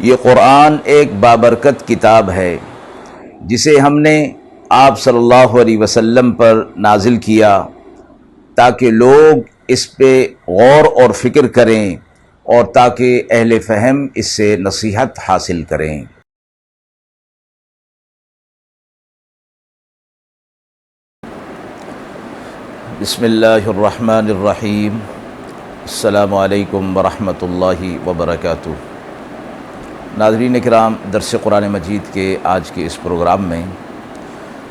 یہ قرآن ایک بابرکت کتاب ہے جسے ہم نے آپ صلی اللہ علیہ وسلم پر نازل کیا تاکہ لوگ اس پہ غور اور فکر کریں اور تاکہ اہل فہم اس سے نصیحت حاصل کریں۔ بسم اللہ الرحمن الرحیم۔ السلام علیکم ورحمۃ اللہ وبرکاتہ۔ ناظرین کرام، درس قرآن مجید کے آج کے اس پروگرام میں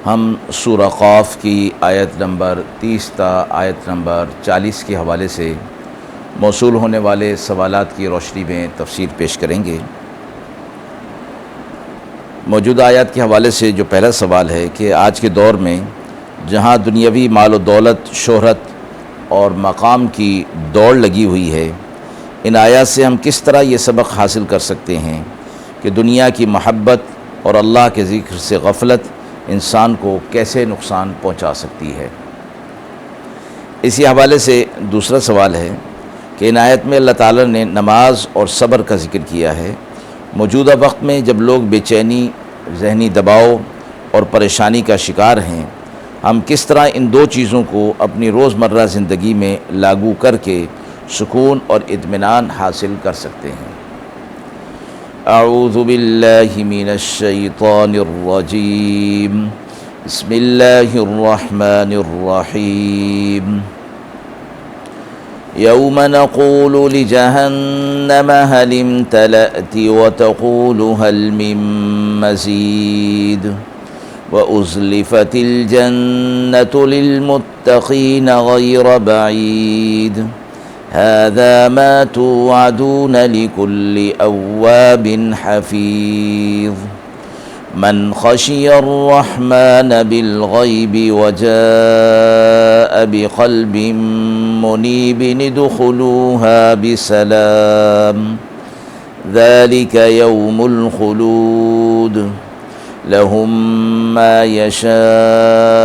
ہم سورہ قاف کی آیت نمبر 30 تا آیت نمبر 40 کے حوالے سے موصول ہونے والے سوالات کی روشنی میں تفسیر پیش کریں گے۔ موجودہ آیات کے حوالے سے جو پہلا سوال ہے کہ آج کے دور میں جہاں دنیاوی مال و دولت، شہرت اور مقام کی دوڑ لگی ہوئی ہے، ان آیات سے ہم کس طرح یہ سبق حاصل کر سکتے ہیں کہ دنیا کی محبت اور اللہ کے ذکر سے غفلت انسان کو کیسے نقصان پہنچا سکتی ہے۔ اسی حوالے سے دوسرا سوال ہے کہ ان آیت میں اللہ تعالیٰ نے نماز اور صبر کا ذکر کیا ہے۔ موجودہ وقت میں جب لوگ بے چینی، ذہنی دباؤ اور پریشانی کا شکار ہیں، ہم کس طرح ان دو چیزوں کو اپنی روزمرہ زندگی میں لاگو کر کے سکون اور اطمینان حاصل کر سکتے ہیں۔ اعوذ باللہ من الشیطان الرجیم، بسم اللہ الرحمن الرحیم۔ یوم نقول لجہنم هل امتلأت وتقول هل من مزید وأزلفت الجنة للمتقين غير بعيد هذا ما توعدون لكل أواب حفيظ من خشي الرحمن بالغيب وجاء بقلب منيب ادخلوها بسلام ذلك يوم الخلود لهم ما يشاءون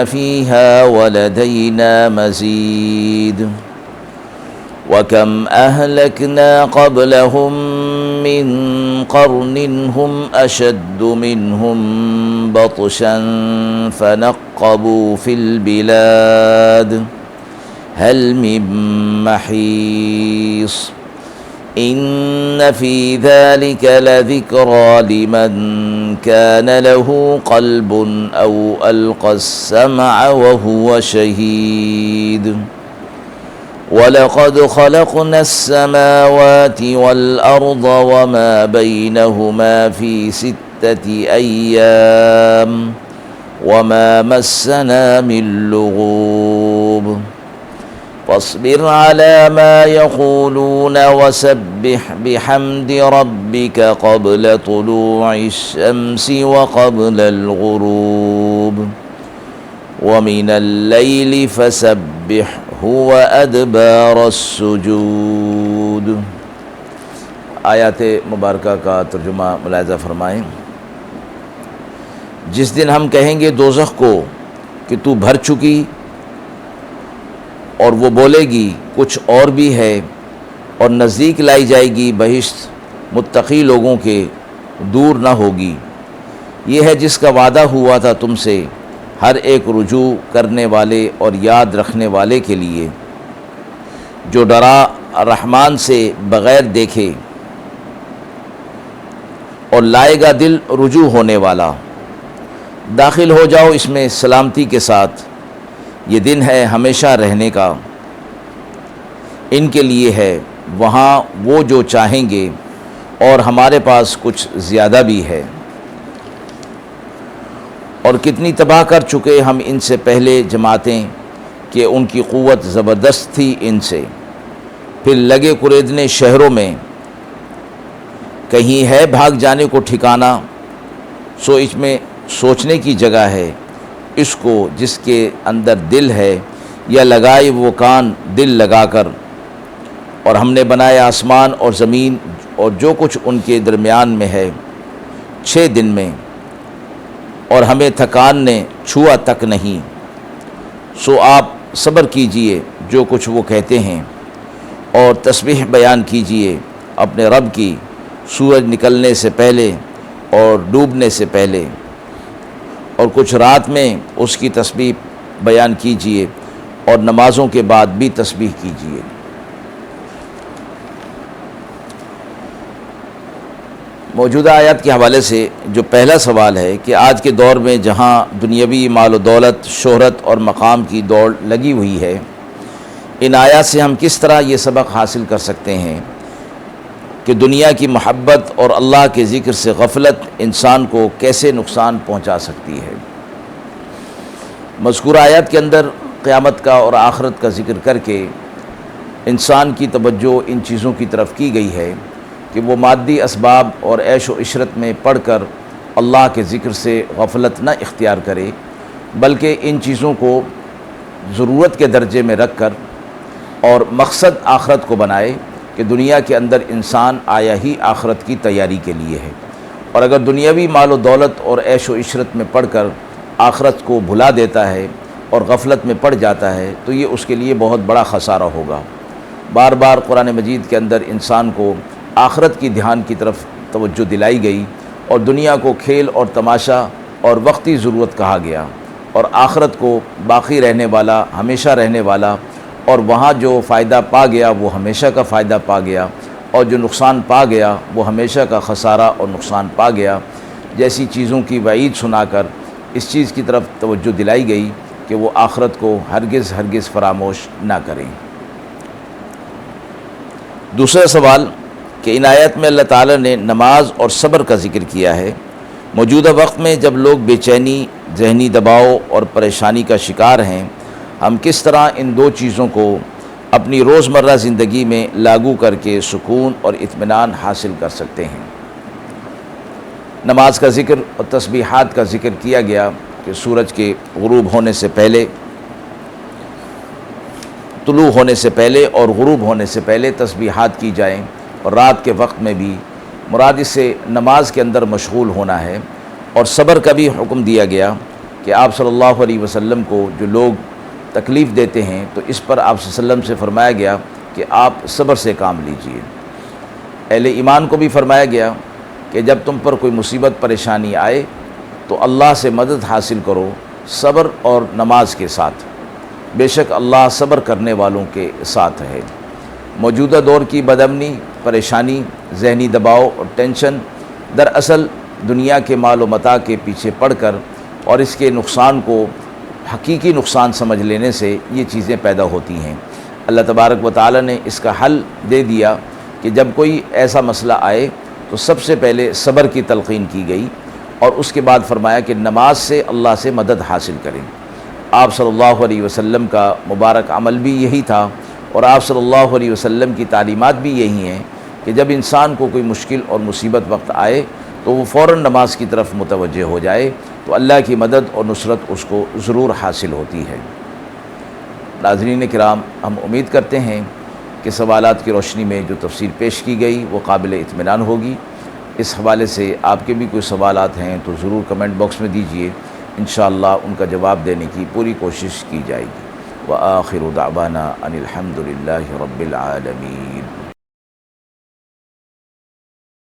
فيها ولدينا مزيد وكم أهلكنا قبلهم من قرن هم أشد منهم بطشا فنقبوا في البلاد هل من محيص إن في ذلك لذكرى لمن كان له قلب أو ألقى السمع وهو شهيد ولقد خلقنا السماوات والأرض وما بينهما في 6 أيام وما مسنا من لغوب فاصبر على ما يقولون وسبح بحمد ربك قبل طلوع الشمس وقبل الغروب ومن الليل فسبحه وأدبار السجود۔ آیات مبارکہ کا ترجمہ ملاحظہ فرمائیں۔ جس دن ہم کہیں گے دوزخ کو کہ تو بھر چکی، اور وہ بولے گی کچھ اور بھی ہے، اور نزدیک لائی جائے گی بہشت متقی لوگوں کے، دور نہ ہوگی۔ یہ ہے جس کا وعدہ ہوا تھا تم سے، ہر ایک رجوع کرنے والے اور یاد رکھنے والے کے لیے، جو ڈرا رحمان سے بغیر دیکھے اور لائے گا دل رجوع ہونے والا۔ داخل ہو جاؤ اس میں سلامتی کے ساتھ، یہ دن ہے ہمیشہ رہنے کا، ان کے لیے ہے وہاں وہ جو چاہیں گے، اور ہمارے پاس کچھ زیادہ بھی ہے۔ اور کتنی تباہ کر چکے ہم ان سے پہلے جماعتیں کہ ان کی قوت زبردست تھی ان سے، پھر لگے قریدنے شہروں میں، کہیں ہے بھاگ جانے کو ٹھکانہ، سو اس میں سوچنے کی جگہ ہے اس کو جس کے اندر دل ہے، یا لگائے وہ کان دل لگا کر۔ اور ہم نے بنایا آسمان اور زمین اور جو کچھ ان کے درمیان میں ہے 6 دن میں، اور ہمیں تھکان نے چھوا تک نہیں۔ سو آپ صبر کیجئے جو کچھ وہ کہتے ہیں، اور تسبیح بیان کیجئے اپنے رب کی، سورج نکلنے سے پہلے اور ڈوبنے سے پہلے، اور کچھ رات میں اس کی تسبیح بیان کیجیے، اور نمازوں کے بعد بھی تسبیح کیجیے۔ موجودہ آیات کے حوالے سے جو پہلا سوال ہے کہ آج کے دور میں جہاں دنیاوی مال و دولت، شہرت اور مقام کی دوڑ لگی ہوئی ہے، ان آیات سے ہم کس طرح یہ سبق حاصل کر سکتے ہیں کہ دنیا کی محبت اور اللہ کے ذکر سے غفلت انسان کو کیسے نقصان پہنچا سکتی ہے۔ مذکورہ آیات کے اندر قیامت کا اور آخرت کا ذکر کر کے انسان کی توجہ ان چیزوں کی طرف کی گئی ہے کہ وہ مادی اسباب اور عیش و عشرت میں پڑھ کر اللہ کے ذکر سے غفلت نہ اختیار کرے، بلکہ ان چیزوں کو ضرورت کے درجے میں رکھ کر اور مقصد آخرت کو بنائے کہ دنیا کے اندر انسان آیا ہی آخرت کی تیاری کے لیے ہے، اور اگر دنیاوی مال و دولت اور عیش و عشرت میں پڑھ کر آخرت کو بھلا دیتا ہے اور غفلت میں پڑ جاتا ہے تو یہ اس کے لیے بہت بڑا خسارہ ہوگا۔ بار بار قرآن مجید کے اندر انسان کو آخرت کی دھیان کی طرف توجہ دلائی گئی، اور دنیا کو کھیل اور تماشا اور وقتی ضرورت کہا گیا، اور آخرت کو باقی رہنے والا، ہمیشہ رہنے والا، اور وہاں جو فائدہ پا گیا وہ ہمیشہ کا فائدہ پا گیا، اور جو نقصان پا گیا وہ ہمیشہ کا خسارہ اور نقصان پا گیا، جیسی چیزوں کی وعید سنا کر اس چیز کی طرف توجہ دلائی گئی کہ وہ آخرت کو ہرگز فراموش نہ کریں۔ دوسرا سوال کہ ان آیات میں اللہ تعالیٰ نے نماز اور صبر کا ذکر کیا ہے۔ موجودہ وقت میں جب لوگ بے چینی، ذہنی دباؤ اور پریشانی کا شکار ہیں، ہم کس طرح ان دو چیزوں کو اپنی روزمرہ زندگی میں لاگو کر کے سکون اور اطمینان حاصل کر سکتے ہیں؟ نماز کا ذکر اور تسبیحات کا ذکر کیا گیا کہ سورج کے غروب ہونے سے پہلے، طلوع ہونے سے پہلے اور غروب ہونے سے پہلے تسبیحات کی جائیں، اور رات کے وقت میں بھی مراد اس سے نماز کے اندر مشغول ہونا ہے۔ اور صبر کا بھی حکم دیا گیا کہ آپ صلی اللہ علیہ وسلم کو جو لوگ تکلیف دیتے ہیں تو اس پر آپ صلی اللہ علیہ وسلم سے فرمایا گیا کہ آپ صبر سے کام لیجئے۔ اہل ایمان کو بھی فرمایا گیا کہ جب تم پر کوئی مصیبت پریشانی آئے تو اللہ سے مدد حاصل کرو صبر اور نماز کے ساتھ، بے شک اللہ صبر کرنے والوں کے ساتھ ہے۔ موجودہ دور کی بدامنی، پریشانی، ذہنی دباؤ اور ٹینشن دراصل دنیا کے مال و متاع کے پیچھے پڑ کر اور اس کے نقصان کو حقیقی نقصان سمجھ لینے سے یہ چیزیں پیدا ہوتی ہیں۔ اللہ تبارک و تعالی نے اس کا حل دے دیا کہ جب کوئی ایسا مسئلہ آئے تو سب سے پہلے صبر کی تلقین کی گئی، اور اس کے بعد فرمایا کہ نماز سے اللہ سے مدد حاصل کریں۔ آپ صلی اللہ علیہ وسلم کا مبارک عمل بھی یہی تھا، اور آپ صلی اللہ علیہ وسلم کی تعلیمات بھی یہی ہیں کہ جب انسان کو کوئی مشکل اور مصیبت وقت آئے تو وہ فوراً نماز کی طرف متوجہ ہو جائے تو اللہ کی مدد اور نصرت اس کو ضرور حاصل ہوتی ہے۔ ناظرین کرام، ہم امید کرتے ہیں کہ سوالات کی روشنی میں جو تفسیر پیش کی گئی وہ قابل اطمینان ہوگی۔ اس حوالے سے آپ کے بھی کوئی سوالات ہیں تو ضرور کمنٹ باکس میں دیجئے، انشاءاللہ ان کا جواب دینے کی پوری کوشش کی جائے گی۔ وآخر دعوانا ان الحمد للہ رب العالمین۔